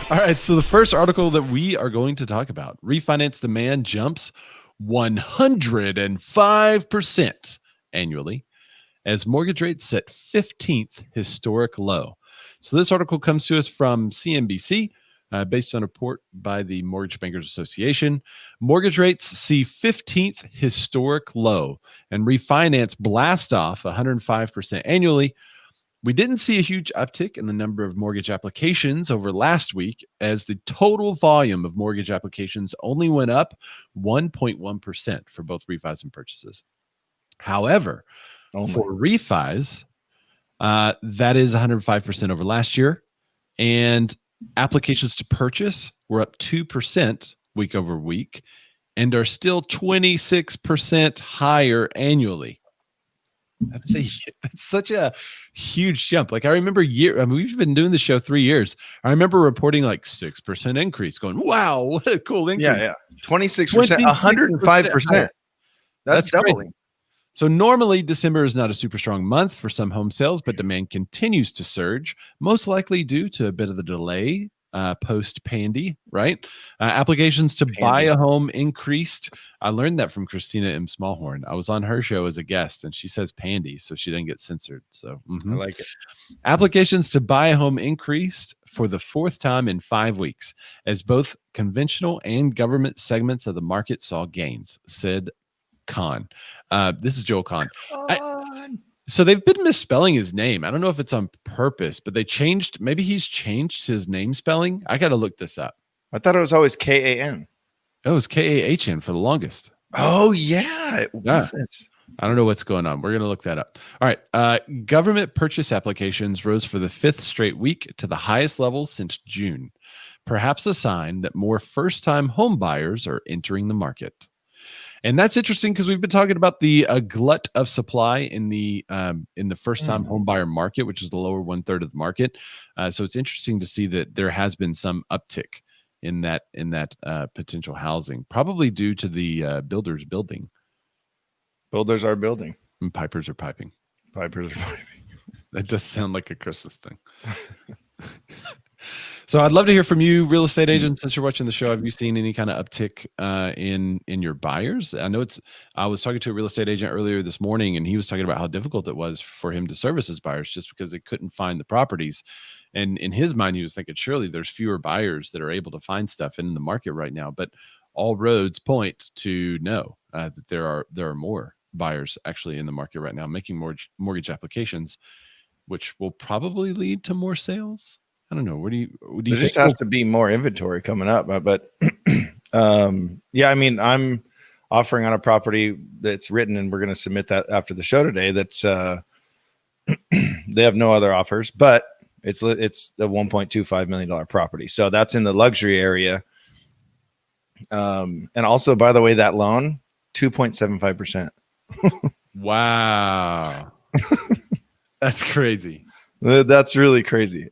All right. So the first article that we are going to talk about, refinance demand jumps 105% annually as mortgage rates set 15th historic low. So this article comes to us from CNBC. Based on a report by the Mortgage Bankers Association, mortgage rates see 15th historic low and refinance blast off 105% annually. We didn't see a huge uptick in the number of mortgage applications over last week, as the total volume of mortgage applications only went up 1.1% for both refis and purchases. However, for refis, that is 105% over last year. And applications to purchase were up 2% week over week and are still 26% higher annually. I'd say that's such a huge jump. Like I remember we've been doing the show 3 years. I remember reporting like 6% increase going, wow, what a cool increase. Yeah. 26%, 105%. That's doubling. Crazy. So normally December is not a super strong month for some home sales, but demand continues to surge, most likely due to a bit of the delay post-Pandy, right? Applications to buy a home increased. I learned that from Christina M. Smallhorn. I was on her show as a guest, and she says Pandy, so she didn't get censored. So I like it. Applications to buy a home increased for the fourth time in 5 weeks, as both conventional and government segments of the market saw gains, said Khan. This is Joel Khan. So they've been misspelling his name. I don't know if it's on purpose, but maybe he's changed his name spelling. I got to look this up. I thought it was always K-A-N. It was K-A-H-N for the longest. Oh, yeah. I don't know what's going on. We're going to look that up. All right. Government purchase applications rose for the 5th straight week to the highest level since June, perhaps a sign that more first-time home buyers are entering the market. And that's interesting because we've been talking about the glut of supply in the first-time home buyer market, which is the lower 1/3 of the market. So it's interesting to see that there has been some uptick in that potential housing, probably due to the builders building. Builders are building. And pipers are piping. Pipers are piping. That does sound like a Christmas thing. So I'd love to hear from you, real estate agents, since you're watching the show. Have you seen any kind of uptick in your buyers? I was talking to a real estate agent earlier this morning, and he was talking about how difficult it was for him to service his buyers just because they couldn't find the properties. And in his mind, he was thinking, surely there's fewer buyers that are able to find stuff in the market right now. But all roads point to no, that there are more buyers actually in the market right now making mortgage applications, which will probably lead to more sales. I don't know. What do you there just has to be more inventory coming up, but yeah, I mean, I'm offering on a property that's written, and we're going to submit that after the show today. That's they have no other offers, but it's a $1.25 million property. So that's in the luxury area. And also, by the way, that loan, 2.75%. Wow. That's crazy. That's really crazy.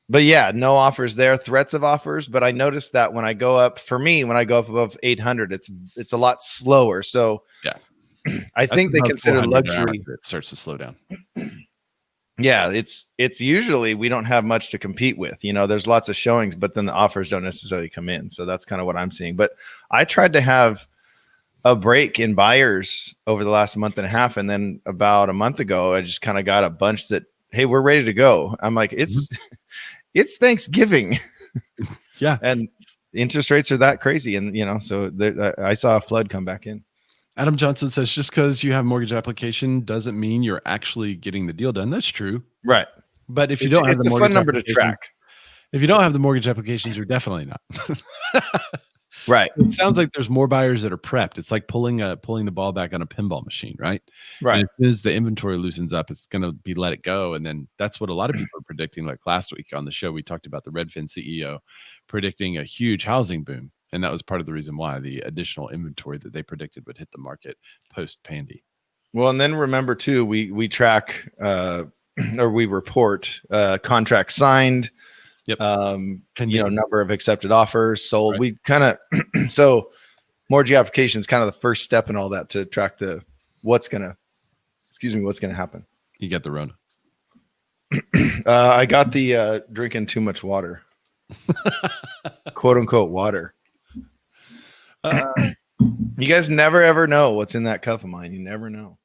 But yeah, no offers there, threats of offers. But I noticed that when I go up above 800, it's a lot slower. So yeah, I think they consider luxury. It starts to slow down. Yeah, it's usually we don't have much to compete with. You know, there's lots of showings, but then the offers don't necessarily come in. So that's kind of what I'm seeing. But I tried to have a break in buyers over the last month and a half, and then about a month ago, I just kind of got a bunch that, hey, we're ready to go. I'm like, it's Thanksgiving. Yeah. And interest rates are that crazy. And, you know, so I saw a flood come back in. Adam Johnson says, just because you have mortgage application doesn't mean you're actually getting the deal done. That's true. Right. But if you don't have the mortgage fun number to track. If you don't have the mortgage applications, you're definitely not. Right. It sounds like there's more buyers that are prepped. It's like pulling the ball back on a pinball machine, right? Right. And as soon as the inventory loosens up, it's going to be let it go. And then that's what a lot of people are predicting. Like last week on the show, we talked about the Redfin CEO predicting a huge housing boom. And that was part of the reason why the additional inventory that they predicted would hit the market post-Pandy. Well, and then remember too, we track or we report contracts signed. Yep. Number of accepted offers sold. Right. We kind of so mortgage application is kind of the first step in all that to track what's gonna happen. You got the Rona. I got the drinking too much water. quote unquote water. Uh, You guys never ever know what's in that cup of mine. You never know.